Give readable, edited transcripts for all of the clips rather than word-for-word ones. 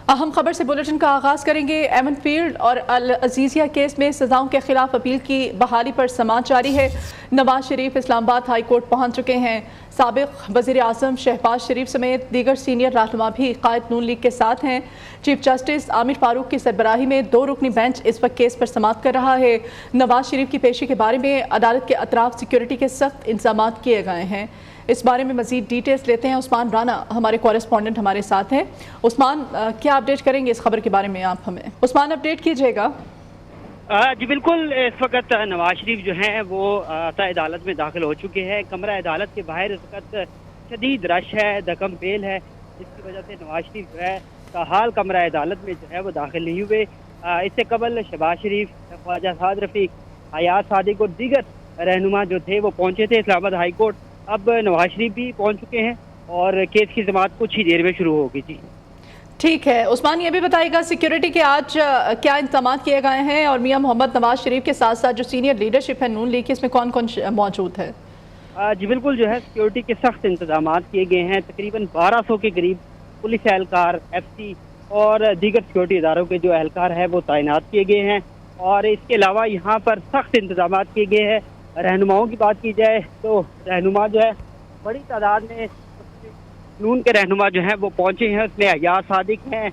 اہم خبر سے بلیٹن کا آغاز کریں گے۔ ایمن فیلڈ اور العزیزیہ کیس میں سزاؤں کے خلاف اپیل کی بحالی پر سماعت جاری ہے۔ نواز شریف اسلام آباد ہائی کورٹ پہنچ چکے ہیں۔ سابق وزیر اعظم شہباز شریف سمیت دیگر سینئر رہنما بھی قائد نون لیگ کے ساتھ ہیں۔ چیف جسٹس عامر فاروق کی سربراہی میں 2 رکنی بینچ اس وقت کیس پر سماعت کر رہا ہے۔ نواز شریف کی پیشی کے بارے میں عدالت کے اطراف سیکیورٹی کے سخت انتظامات کیے گئے ہیں۔ اس بارے میں مزید ڈیٹیلز لیتے ہیں۔ عثمان رانا ہمارے کورسپونڈنٹ ہمارے ساتھ ہیں۔ عثمان، کیا اپڈیٹ کریں گے اس خبر کے بارے میں آپ ہمیں؟ عثمان، اپڈیٹ کیجیے گا۔ جی بالکل، اس وقت نواز شریف جو ہیں وہ اعضاء عدالت میں داخل ہو چکے ہیں۔ کمرہ عدالت کے باہر اس وقت شدید رش ہے، دھکم پیل ہے، جس کی وجہ سے نواز شریف جو ہے حال کمرہ عدالت میں جو ہے وہ داخل نہیں ہوئے۔ اس سے قبل شہباز شریف، خواجہ سعد رفیق، ایاز صادق اور دیگر رہنما جو تھے وہ پہنچے تھے اسلام آباد ہائی کورٹ۔ اب نواز شریف بھی پہنچ چکے ہیں اور کیس کی سماعت کچھ ہی دیر میں شروع ہوگی۔ جی ٹھیک ہے عثمان، یہ بھی بتائیے گا سیکیورٹی کے آج کیا انتظامات کیے گئے ہیں، اور میاں محمد نواز شریف کے ساتھ ساتھ جو سینئر لیڈرشپ ہے نون لیگ کی، اس میں کون کون موجود ہے؟ جی بالکل، جو ہے سیکیورٹی کے سخت انتظامات کیے گئے ہیں۔ تقریباً 1200 کے قریب پولیس اہلکار، ایف سی اور دیگر سیکیورٹی اداروں کے جو اہلکار ہیں وہ تعینات کیے گئے ہیں، اور اس کے علاوہ یہاں پر سخت انتظامات کیے گئے ہیں۔ رہنماؤں کی بات کی جائے تو رہنما جو ہے بڑی تعداد میں نون کے رہنما جو ہیں وہ پہنچے ہیں۔ اس میں ایاز صادق ہیں،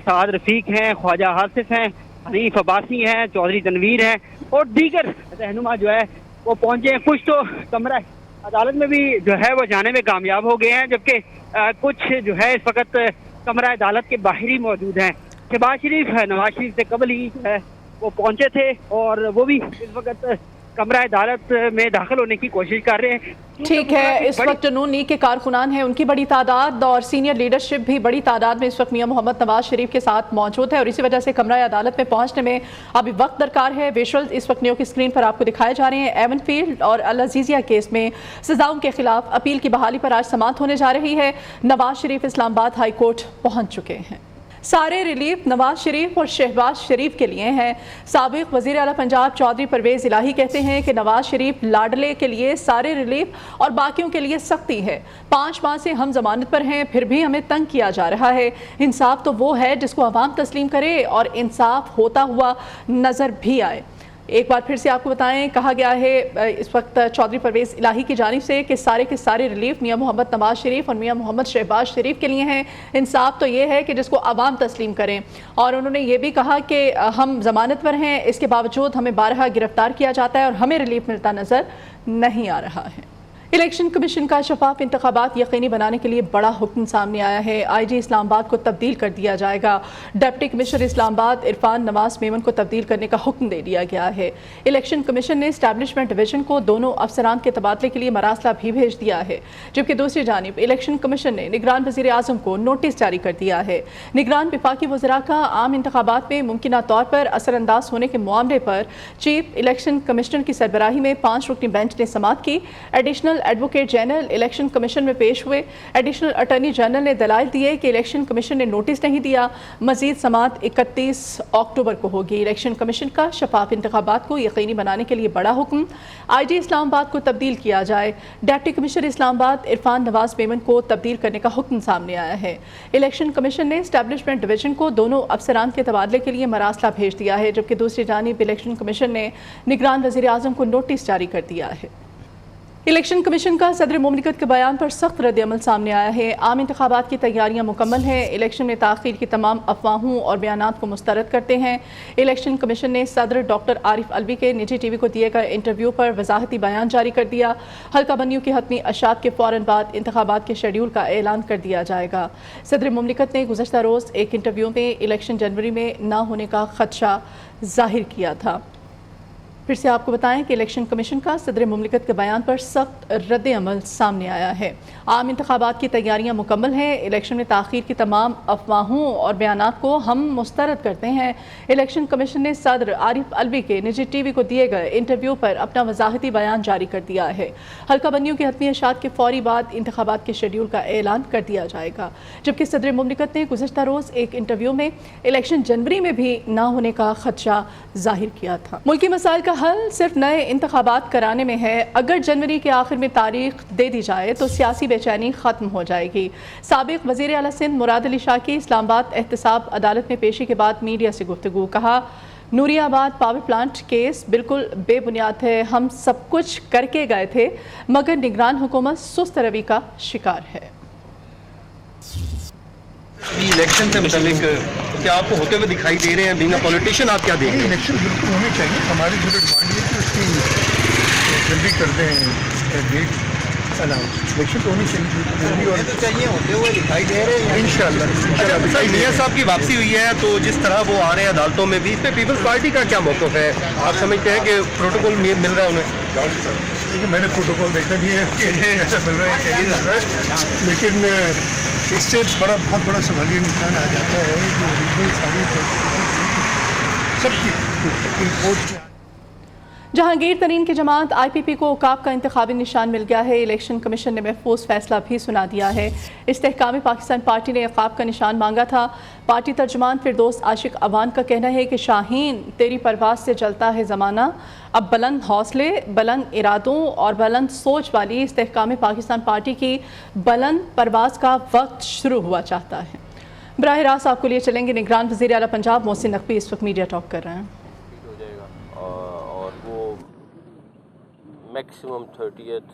سعد رفیق ہیں، خواجہ حاصف ہیں، حنیف عباسی ہیں، چودھری تنویر ہیں اور دیگر رہنما جو ہے وہ پہنچے ہیں۔ کچھ تو کمرہ عدالت میں بھی جو ہے وہ جانے میں کامیاب ہو گئے ہیں، جبکہ کچھ جو ہے اس وقت کمرہ عدالت کے باہر ہی موجود ہیں۔ شہباز شریف نواز شریف سے قبل ہی جو ہے وہ پہنچے تھے اور وہ بھی اس وقت کمرہ عدالت میں داخل ہونے کی کوشش کر رہے ہیں۔ ٹھیک ہے، اس وقت نون لیگ کے کارکنان ہیں، ان کی بڑی تعداد اور سینئر لیڈرشپ بھی بڑی تعداد میں اس وقت میاں محمد نواز شریف کے ساتھ موجود ہے، اور اسی وجہ سے کمرہ عدالت میں پہنچنے میں ابھی وقت درکار ہے۔ ویژول اس وقت نیو کی اسکرین پر آپ کو دکھائے جا رہے ہیں۔ ایمن فیلڈ اور العزیزیہ کیس میں سزاؤں کے خلاف اپیل کی بحالی پر آج سماعت ہونے جا رہی ہے۔ نواز شریف اسلام آباد ہائی کورٹ پہنچ چکے ہیں۔ سارے ریلیف نواز شریف اور شہباز شریف کے لیے ہیں۔ سابق وزیر اعلیٰ پنجاب چودھری پرویز الہی کہتے ہیں کہ نواز شریف لاڈلے کے لیے سارے ریلیف اور باقیوں کے لیے سختی ہے۔ 5 ماہ سے ہم ضمانت پر ہیں، پھر بھی ہمیں تنگ کیا جا رہا ہے۔ انصاف تو وہ ہے جس کو عوام تسلیم کرے اور انصاف ہوتا ہوا نظر بھی آئے۔ ایک بار پھر سے آپ کو بتائیں، کہا گیا ہے اس وقت چودھری پرویز الہی کی جانب سے کہ سارے کے سارے ریلیف میاں محمد نواز شریف اور میاں محمد شہباز شریف کے لیے ہیں۔ انصاف تو یہ ہے کہ جس کو عوام تسلیم کریں، اور انہوں نے یہ بھی کہا کہ ہم ضمانت پر ہیں، اس کے باوجود ہمیں بارہا گرفتار کیا جاتا ہے اور ہمیں ریلیف ملتا نظر نہیں آ رہا ہے۔ الیکشن کمیشن کا شفاف انتخابات یقینی بنانے کے لیے بڑا حکم سامنے آیا ہے۔ آئی جی اسلام آباد کو تبدیل کر دیا جائے گا۔ ڈپٹی کمشنر اسلام آباد عرفان نواز میمن کو تبدیل کرنے کا حکم دے دیا گیا ہے۔ الیکشن کمیشن نے اسٹیبلشمنٹ ڈویژن کو دونوں افسران کے تبادلے کے لیے مراسلہ بھی بھیج دیا ہے، جبکہ دوسری جانب الیکشن کمیشن نے نگران وزیر اعظم کو نوٹس جاری کر دیا ہے۔ نگران وفاقی وزراء کا عام انتخابات میں ممکنہ طور پر اثر انداز ہونے کے معاملے پر چیف الیکشن کمشنر کی سربراہی میں 5 رکنی بینچ نے سماعت کی۔ Additional advocate general election commission میں پیش ہوئے۔ ایڈیشنل اٹارنی جنرل نے دلائل دیے کہ الیکشن کمیشن نے نوٹس نہیں دیا۔ مزید سماعت 31 اکتوبر کو ہوگی۔ الیکشن کمیشن کا شفاف انتخابات کو یقینی بنانے کے لیے بڑا حکم، آئی جی اسلام آباد کو تبدیل کیا جائے۔ ڈپٹی کمشنر اسلام آباد عرفان نواز میمن کو تبدیل کرنے کا حکم سامنے آیا ہے۔ الیکشن کمیشن نے اسٹیبلشمنٹ ڈویژن کو دونوں افسران کے تبادلے کے لیے مراسلہ بھیج دیا ہے، جبکہ دوسری جانب الیکشن کمیشن نے نگران وزیر اعظم کو نوٹس جاری کر دیا ہے۔ الیکشن کمیشن کا صدر مملکت کے بیان پر سخت رد عمل سامنے آیا ہے۔ عام انتخابات کی تیاریاں مکمل ہیں، الیکشن میں تاخیر کی تمام افواہوں اور بیانات کو مسترد کرتے ہیں۔ الیکشن کمیشن نے صدر ڈاکٹر عارف الوی کے نجی ٹی وی کو دیے گئے انٹرویو پر وضاحتی بیان جاری کر دیا۔ حلقہ بندیوں کی حتمی اشاعت کے فوراً بعد انتخابات کے شیڈول کا اعلان کر دیا جائے گا۔ صدر مملکت نے گزشتہ روز ایک انٹرویو میں الیکشن جنوری میں نہ ہونے کا خدشہ ظاہر کیا تھا۔ پھر سے آپ کو بتائیں کہ الیکشن کمیشن کا صدر مملکت کے بیان پر سخت رد عمل سامنے آیا ہے۔ عام انتخابات کی تیاریاں مکمل ہیں، الیکشن میں تاخیر کی تمام افواہوں اور بیانات کو ہم مسترد کرتے ہیں۔ الیکشن کمیشن نے صدر عارف الوی کے نجی ٹی وی کو دیے گئے انٹرویو پر اپنا وضاحتی بیان جاری کر دیا ہے۔ حلقہ بندیوں کی حتمی اشاعت کے فوری بعد انتخابات کے شیڈول کا اعلان کر دیا جائے گا، جبکہ صدر مملکت نے گزشتہ روز ایک انٹرویو میں الیکشن جنوری میں بھی نہ ہونے کا خدشہ ظاہر کیا تھا۔ ملکی مسائل کا का हल सिर्फ नए इंतखाबात कराने में है। अगर जनवरी के आखिर में तारीख दे दी जाए तो सियासी बेचैनी ख़त्म हो जाएगी। साबिक वज़ीर आला सिंध मुराद अली शाह की इस्लामाबाद एहतसाब अदालत में पेशी के बाद मीडिया से गुफ्तगू। कहा, नूरियाबाद पावर प्लांट केस बिल्कुल बेबुनियाद है। हम सब कुछ करके गए थे मगर निगरान हुकूमत सुस्त रवि का शिकार है। इलेक्शन से मुतालिक क्या आपको होते हुए दिखाई दे रहे हैं? बीइंग अ पॉलिटिशियन आप क्या देख रहे हैं? इलेक्शन बिल्कुल होने चाहिए। हमारी जो डिमांड है कि उसकी जल्दी कर दें डेट अनाउंस। इलेक्शन तो होनी चाहिए जल्दी और चाहिए होते हुए दिखाई दे रहे हैं इंशाल्लाह। मियां साहब की वापसी हुई है तो जिस तरह वो आ रहे हैं अदालतों में भी, इस पे पीपल्स पार्टी का क्या मौक़िफ़ है? आप समझते हैं कि प्रोटोकॉल मिल रहा है उन्हें? देखिए, मैंने प्रोटोकॉल देखा नहीं है कि ऐसा मिल रहा है कि नहीं मिल रहा है, लेकिन इससे बहुत बड़ा सवालिया निशान आ जाता है जो रीजनल सारी सबकी रिपोर्ट। जहांगीर तरीन की जमात IPP को औकाफ का इंतखाबी निशान मिल गया है। इलेक्शन कमीशन ने महफूज फैसला भी सुना दिया है। इस्तेहकाम पाकिस्तान पार्टी ने औकाफ का निशान मांगा था। पार्टी तर्जुमान फिरदौस आशिक अवान का कहना है कि शाहीन तेरी परवाज से चलता है ज़माना, अब बुलंद हौसले, बुलंद इरादों और बुलंद सोच वाली इस्तेहकाम पाकिस्तान पार्टी की बुलंद परवाज का वक्त शुरू हुआ चाहता है। बराह रास्त आपको लिए चलेंगे निगरान वज़ीर आला पंजाब मोहसिन नकवी इस वक्त मीडिया टॉक कर रहे हैं। मैक्सिमम 30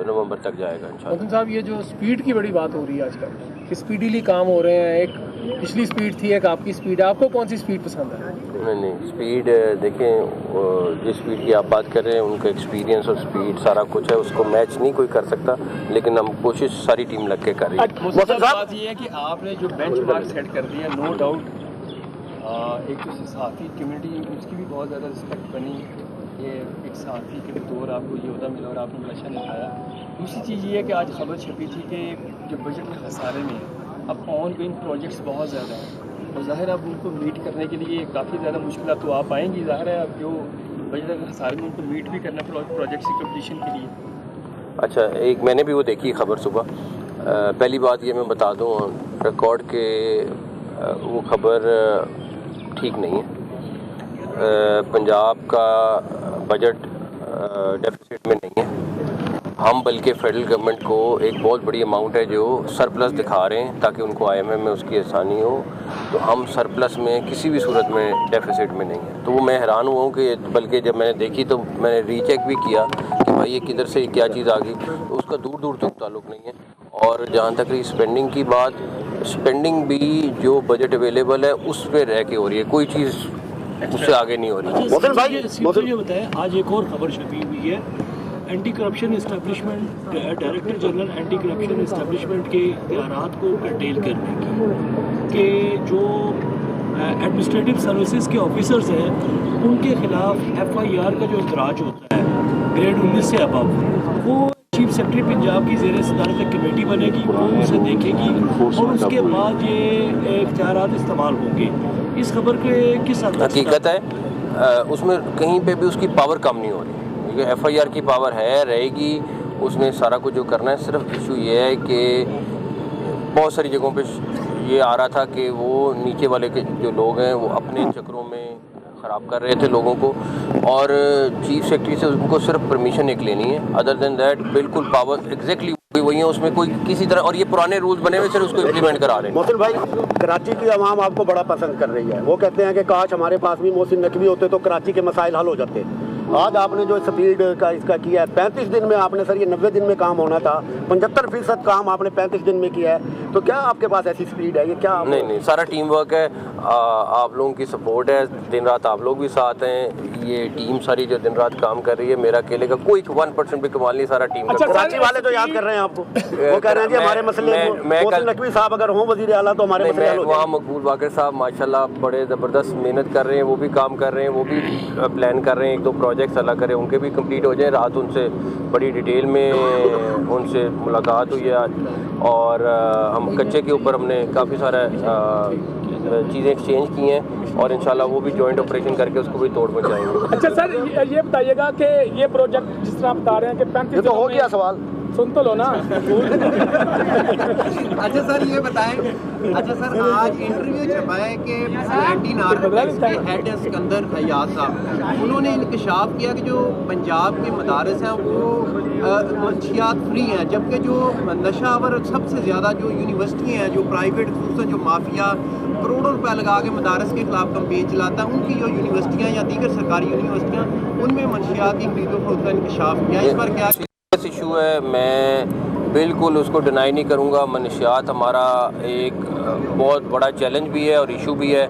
नवंबर तक जाएगा इंशाल्लाह। मोहसिन साहब, ये जो स्पीड की बड़ी बात हो रही है आजकल कि स्पीडीली काम हो रहे हैं, एक पिछली स्पीड थी, एक आपकी स्पीड है, आपको कौन सी स्पीड पसंद है? नहीं, स्पीड देखें, जिस स्पीड की आप बात कर रहे हैं उनका एक्सपीरियंस और स्पीड सारा कुछ है, उसको मैच नहीं कोई कर सकता, लेकिन हम कोशिश सारी टीम लग के कर रही है। मोहसिन साहब, बात ये है कि आपने जो बेंचमार्क सेट कर दिया, नो डाउट एक तो सहाफ़ी कम्युनिटी उसकी भी बहुत ज़्यादा रिस्पेक्ट बनी, ये एक सहाफ़ी के तौर आपको ये होता मिला और आपने लक्ष्य निभाया। दूसरी चीज़ ये है कि आज खबर छपी थी कि जो बजट में खसारे में है, अब ऑन गोइंग प्रोजेक्ट्स बहुत ज़्यादा हैं और ज़ाहिर अब उनको मीट करने के लिए काफ़ी ज़्यादा मुश्किल तो आप आएंगी। ज़ाहिर है अब जो बजट के खसारे में उनको मीट भी करना प्रोजेक्ट्स की कम्पलीशन के लिए। अच्छा, एक मैंने भी वो देखी खबर सुबह। पहली बात ये मैं बता दूँ, रिकॉर्ड के वो खबर ठीक नहीं है। पंजाब का बजट डेफिसिट में नहीं है। हम बल्कि फेडरल गवर्नमेंट को एक बहुत बड़ी अमाउंट है जो सरप्लस दिखा रहे हैं ताकि उनको IMF में उसकी आसानी हो, तो हम सरप्लस में किसी भी सूरत में डेफिसिट में नहीं है। तो वो मैं हैरान हुआ हूँ कि बल्कि जब मैंने देखी तो मैंने रीचेक भी किया कि भाई ये किधर से क्या चीज़ आ गई, तो उसका दूर दूर तक ताल्लुक़ नहीं है। और जहाँ तक रही स्पेंडिंग की बात, स्पेंडिंग भी जो बजट अवेलेबल है उस पर रह के हो रही है, कोई चीज़ उससे आगे नहीं हो रही। मोहसिन भाई ये बताएं, आज एक और खबर छपी हुई है, anti corruption establishment, director general anti corruption establishment के इख्तियारात को कर्टेल करने की, कि जो एडमिनिस्ट्रेटिव सर्विसेज के ऑफिसर्स हैं उनके खिलाफ FIR का जो इंदराज होता है ग्रेड 19 से अबव, वो चीफ सेक्रेटरी पंजाब की ज़ेर सदारत एक कमेटी बनेगी, वो उसे देखेगी और उसके बाद ये इख्तियारात इस्तेमाल होंगे। इस खबर के किस हकीकत है उसमें कहीं पे भी उसकी पावर कम नहीं हो रही, क्योंकि FIR की पावर है, रहेगी, उसने सारा कुछ जो करना है। सिर्फ इशू ये है कि बहुत सारी जगहों पे ये आ रहा था कि वो नीचे वाले के जो लोग हैं वो अपने चक्रों में ख़राब कर रहे थे लोगों को, और चीफ सेक्रेटरी से उनको सिर्फ परमिशन एक लेनी है। अदर देन दैट बिल्कुल पावर एग्जैक्टली वही है, उसमें कोई किसी तरह, और ये पुराने रूल्स बने हुए सिर्फ उसको इम्प्लीमेंट करा रहे हैं। मोहसिन भाई, कराची की आवाम आपको बड़ा पसंद कर रही है, वो कहते हैं कि काश हमारे पास भी मोहसिन नकवी होते तो कराची के मसाइल हल हो जाते। आज आपने जो स्पीड का इसका किया है, 35 दिन में आपने, सर ये 90 दिन में काम होना था, 75% काम आपने 35 दिन में किया है, तो क्या आपके पास ऐसी स्पीड है? ये क्या नहीं, सारा टीम वर्क है, आप लोगों की सपोर्ट है, दिन रात आप लोग भी साथ हैं, ये टीम सारी जो दिन रात काम कर रही है, मेरा अकेले का कोई 1% भी कमाल नहीं, सारा टीम का। कराची वाले तो याद कर रहे हैं आपको, वो कह रहे हैं जी हमारे मसले, मोहसिन नकवी साहब अगर हों वज़ीर आला तो हमारे मसले हल हो जाएंगे। वहाँ मकबूल बाकर साहब माशाल्लाह बड़े ज़बरदस्त मेहनत कर रहे हैं, वो भी काम कर रहे हैं, वो भी प्लान कर रहे हैं, 1-2 प्रोजेक्ट्स अल्लाह करे उनके भी कंप्लीट हो जाए। रात उनसे बड़ी डिटेल में उनसे मुलाकात हुई है आज, और हम कच्चे के ऊपर हमने काफ़ी सारा चीज़ें एक्सचेंज की हैं और इंशाल्लाह वो भी जॉइंट ऑपरेशन करके उसको भी तोड़ पहुँचाएंगे। अच्छा सर, ये बताइएगा कि ये प्रोजेक्ट जिस तरह बता रहे हैं कि 35 तो हो गया सवाल, सुन तो लो ना। अच्छा सर ये बताएं, अच्छा सर आज इंटरव्यू छपा है कि एंटी नार्कोटिक्स के हेड सिकंदर फैयाज साहब, उन्होंने इंकशाफ किया कि जो पंजाब के मदारस हैं वो मंशियात फ्री हैं, जबकि जो नशावर सबसे ज़्यादा जो यूनिवर्सिटी हैं, जो प्राइवेट खसूसन जो माफिया करोड़ों रुपए लगा के मदारस के खिलाफ कैंपेन चलाता है, उनकी जो यूनिवर्सिटियाँ या दीगर सरकारी यूनिवर्सिटियाँ उनमें मंशियात की खरीदो फरोख्त का इंकशाफ किया, इस पर क्या इशू है? मैं बिल्कुल उसको डिनाई नहीं करूँगा। मनशियात हमारा एक बहुत बड़ा चैलेंज भी है और इशू भी है।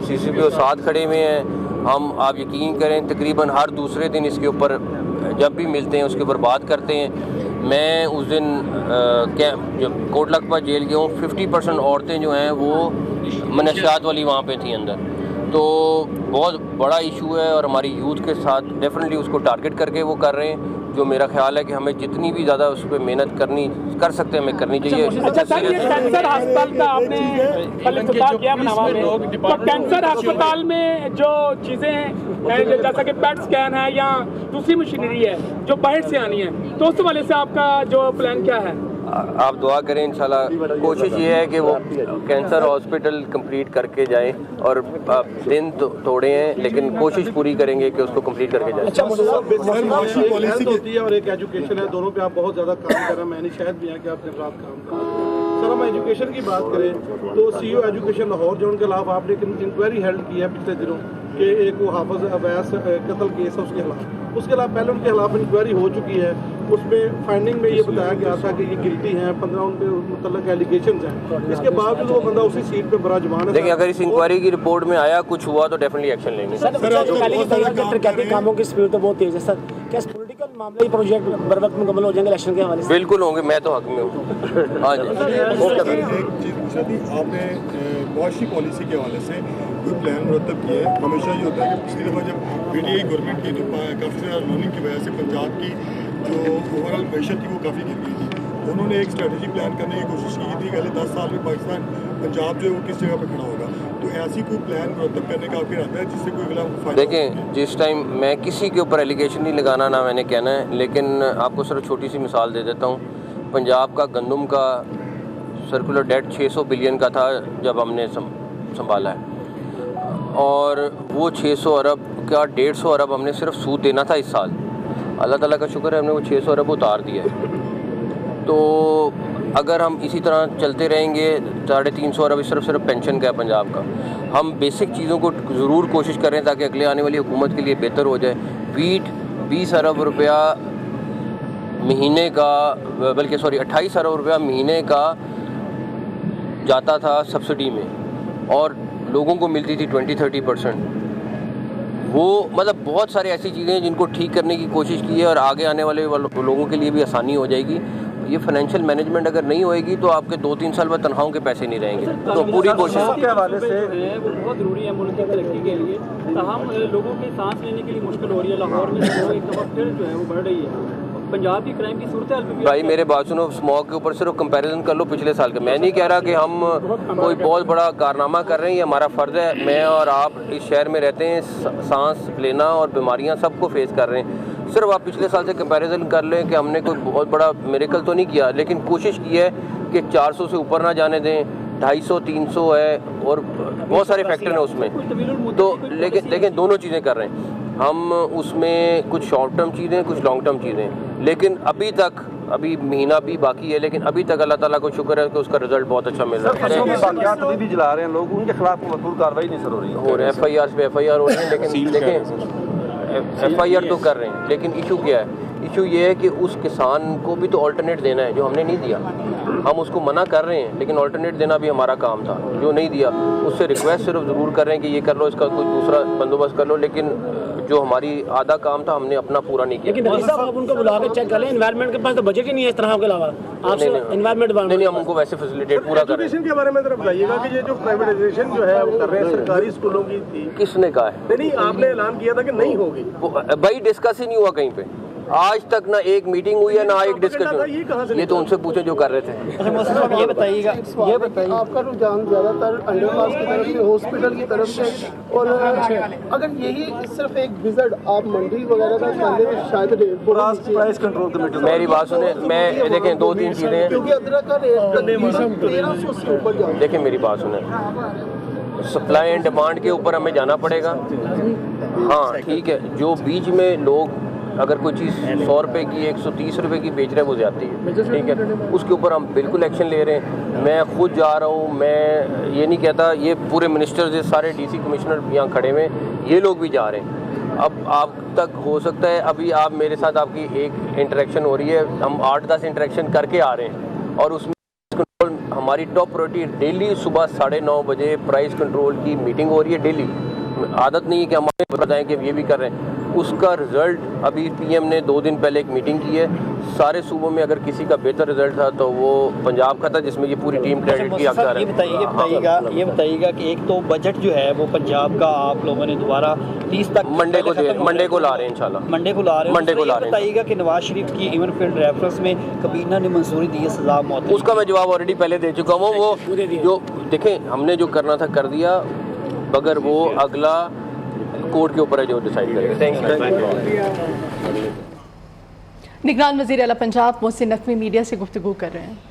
CCPO साथ खड़े हुए हैं। हम, आप यकीन करें, तकरीबन हर दूसरे दिन इसके ऊपर जब भी मिलते हैं उसके ऊपर बात करते हैं। मैं उस दिन जब कोटलखपा जेल गया हूँ, 50% औरतें जो हैं वो मनशियात वाली वहाँ पे थी अंदर। तो बहुत बड़ा इशू है और हमारी यूथ के साथ डेफिनेटली उसको टारगेट करके वो कर रहे हैं, जो मेरा ख्याल है कि हमें जितनी भी ज़्यादा उस पर मेहनत कर सकते हैं हमें करनी चाहिए। अच्छा सर, ये कैंसर अस्पताल का आपने कल इफ्तिताह किया बनावा में, तो कैंसर अस्पताल में जो चीज़ें हैं जैसा कि पेट स्कैन है या दूसरी मशीनरी है जो बाहर से आनी है, तो उस वाले से आपका जो प्लान क्या है? आप दुआ करें इंशाल्लाह। कोशिश ये है कि वो कैंसर हॉस्पिटल कंप्लीट करके जाएं और दिन तोड़े हैं, लेकिन कोशिश पूरी करेंगे कि उसको कंप्लीट करके जाएं। अच्छा पॉलिसी होती है और एक एजुकेशन है, दोनों पे आप बहुत ज़्यादा काम कर रहे हैं। मैंने शायद भी है कि आपने रात काम करा। सर हम एजुकेशन की बात करें तो CEO एजुकेशन लाहौर जो उनके खिलाफ आपने इंक्वायरी हेल्ड की है पिछले दिनों कि एक वो हाफिज अवैस कत्ल केस है उसके खिलाफ, उसके अलावा पहले उनके खिलाफ इंक्वायरी हो चुकी है। उसमें फाइंडिंग में ये बताया गया था कि ये गिल्टी हैं, 15 उनके मतलब एलिगेशंस हैं, इसके बावजूद वो बंदा उसी सीट पे बराजमान है। देखिए, अगर इस इंक्वायरी की रिपोर्ट में आया कुछ हुआ तो डेफिनेटली एक्शन लेंगे। कामों की स्पीड तो बहुत तेज है सर, क्या पॉलिटिकल मामले प्रोजेक्ट बर वक्त मुकम्मल हो जाएंगे इलेक्शन के हवाले से? बिल्कुल होंगे, मैं तो हक में हूँ। हाँ जी। एक चीज़ पूछा थी आपने, मुआशी पॉलिसी के हवाले से कोई प्लान मुरतब किया है? हमेशा ये होता है कि पिछली दफ़ा जब PTI गवर्नमेंट की जो काफ़ी ज़्यादा लोनिंग की वजह से पंजाब की जो ओवरऑल मैशत थी वो काफ़ी गिर गई थी, उन्होंने एक स्ट्रेटजी प्लान करने की कोशिश की थी कि अगले 10 साल में पाकिस्तान पंजाब जो है वो किस जगह पर खड़ा होगा, तो ऐसी कोई प्लान मुरतब करने का आपके इरादा है जिससे कोई अगला फायदा? देखें, जिस टाइम मैं किसी के ऊपर एलिगेशन नहीं लगाना ना मैंने कहना है, लेकिन आपको सिर्फ छोटी सी मिसाल दे देता हूँ। पंजाब का गंदम का सर्कुलर डेट 600 बिलियन का था जब हमने संभाला है, और वो 600 अरब का 150 अरब हमने सिर्फ सूद देना था इस साल। अल्लाह ताला का शुक्र है हमने वो 600 अरब उतार दिया है। तो अगर हम इसी तरह चलते रहेंगे, 350 अरब सिर्फ पेंशन का है पंजाब का। हम बेसिक चीज़ों को ज़रूर कोशिश करें ताकि अगले आने वाली हुकूमत के लिए बेहतर हो जाए। वीट 20 अरब रुपया महीने का, बल्कि 28 अरब रुपया महीने का जाता था सब्सिडी में, और लोगों को मिलती थी 20-30%। वो मतलब बहुत सारी ऐसी चीज़ें हैं जिनको ठीक करने की कोशिश की है, और आगे आने वाले लोगों के लिए भी आसानी हो जाएगी। ये फाइनेंशियल मैनेजमेंट अगर नहीं होएगी तो आपके 2-3 साल बाद तनख्वाहों के पैसे नहीं रहेंगे। तो पूरी कोशिश के हवाले से वो बहुत ज़रूरी है मुल्क की तरक्की के लिए, तमाम लोगों की सांस लेने के लिए मुश्किल हो रही है। लाहौर में एक दफ़ा फिर जो है वो बढ़ रही है। पंजाब की क्राइम की सूरत हाल भी भाई मेरे बात सुनो, स्मॉग के ऊपर सिर्फ कंपैरिजन कर लो पिछले साल का। मैं नहीं कह रहा कि हम कोई बहुत बड़ा कारनामा कर रहे हैं, ये हमारा फ़र्ज़ है। मैं और आप इस शहर में रहते हैं, सांस लेना और बीमारियां सबको फेस कर रहे हैं। सिर्फ आप पिछले साल से कंपैरिजन कर लें कि हमने कोई बहुत बड़ा मिरेकल तो नहीं किया, लेकिन कोशिश की है कि 400 से ऊपर ना जाने दें। 250-300 है और बहुत सारे फैक्टर हैं उसमें। तो लेकिन दोनों चीज़ें कर रहे हैं हम, उसमें कुछ शॉर्ट टर्म चीज़ें, कुछ लॉन्ग टर्म चीज़ें। लेकिन अभी महीना भी बाकी है, लेकिन अभी तक अल्लाह ताला को शुक्र है कि उसका रिजल्ट बहुत अच्छा मिल रहा है। अभी भी जला रहे हैं लोग, उनके खिलाफ कोई कार्रवाई नहीं सर हो रही हो रहे हैं। FIR पे FIR हो रही है, लेकिन देखें FIR तो कर रहे हैं, लेकिन इशू क्या है? इशू ये है कि उस किसान को भी तो ऑल्टरनेट देना है जो हमने नहीं दिया। हम उसको मना कर रहे हैं, लेकिन ऑल्टरनेट देना भी हमारा काम था जो नहीं दिया। उससे रिक्वेस्ट सिर्फ ज़रूर कर रहे हैं कि ये कर लो, इसका कोई दूसरा बंदोबस्त कर लो, लेकिन जो हमारी आधा काम था हमने अपना पूरा नहीं किया। लेकिन आप उनको बुला के चेक कर लें, एनवायरनमेंट के पास तो बजट ही नहीं है इस तरह के अलावा। आपसे एनवायरनमेंट नहीं, हम उनको वैसे फैसिलिटेट पूरा कर रहे हैं। एजुकेशन के बारे में जरा बताइएगा कि ये जो प्राइवेटाइजेशन जो है वो कर रहे हैं सरकारी स्कूलों की थी, किसने कहा है? नहीं आपने ऐलान किया था कि नहीं होगी। भाई डिस्कस ही नहीं हुआ कहीं पे। آج تک نہ ایک میٹنگ ہوئی ہے نہ ایک ڈسکشن. یہ تو ان سے پوچھیں جو کر رہے تھے. یہ بتائیے آپ کا رجحان زیادہ تر انڈر پاس کی طرف سے ہاسپٹل کی طرف سے, اور اگر یہی صرف ایک وزٹ آپ منڈی وغیرہ کا کھانے میں شاید پرائز کنٹرول کمیٹی. میری بات سنیں, میں دیکھیں 2-3 چیزیں ہیں. کیونکہ ادرک کا ریٹ 1300 سے اوپر جاتا ہے. دیکھیں میری بات سنیں, سپلائی اینڈ ڈیمانڈ کے اوپر ہمیں جانا پڑے گا. ہاں ٹھیک ہے, جو بیچ میں لوگ اگر کوئی چیز 100 روپے کی 130 روپے کی بیچ رہے ہیں وہ زیادتی ہے, ٹھیک ہے, اس کے اوپر ہم بالکل ایکشن لے رہے ہیں. میں خود جا رہا ہوں, میں یہ نہیں کہتا, یہ پورے منسٹرز سارے ڈی سی کمشنر یہاں کھڑے ہوئے ہیں, یہ لوگ بھی جا رہے ہیں. اب آپ تک ہو سکتا ہے ابھی آپ میرے ساتھ آپ کی ایک انٹریکشن ہو رہی ہے, ہم 8-10 انٹریکشن کر کے آ رہے ہیں, اور اس میں کنٹرول ہماری ٹاپ پرائورٹی ڈیلی صبح 9:30 بجے پرائز کنٹرول کی میٹنگ ہو رہی ہے ڈیلی. عادت نہیں ہے کہ ہمارے بتائیں کہ یہ بھی کر رہے ہیں. اس کا رزلٹ ابھی پی ایم نے 2 دن پہلے ایک میٹنگ کی ہے, سارے صوبوں میں اگر کسی کا بہتر رزلٹ تھا تو وہ پنجاب کا تھا, جس میں یہ پوری ٹیم کریڈٹ کی حقدار ہے. یہ بتائیے گا کہ ایک تو بجٹ جو ہے وہ پنجاب کا آپ لوگوں نے دوبارہ 30 تک منڈے کو لا رہے ہیں انشاءاللہ. منڈے کو لا رہے ہیں. بتائیے گا کہ نواز شریف کی ایون فیلڈ ریفرنس میں کابینہ نے منظوری دی ہے سزا موت. اس کا میں جواب آلریڈی پہلے دے چکا ہوں. وہ جو دیکھیں ہم نے جو کرنا تھا کر دیا, مگر وہ اگلا کورٹ کے اوپر ہے جو ڈیسائیڈ کرے گا. نگران وزیر اعلیٰ پنجاب محسن نقوی میڈیا سے گفتگو کر رہے ہیں.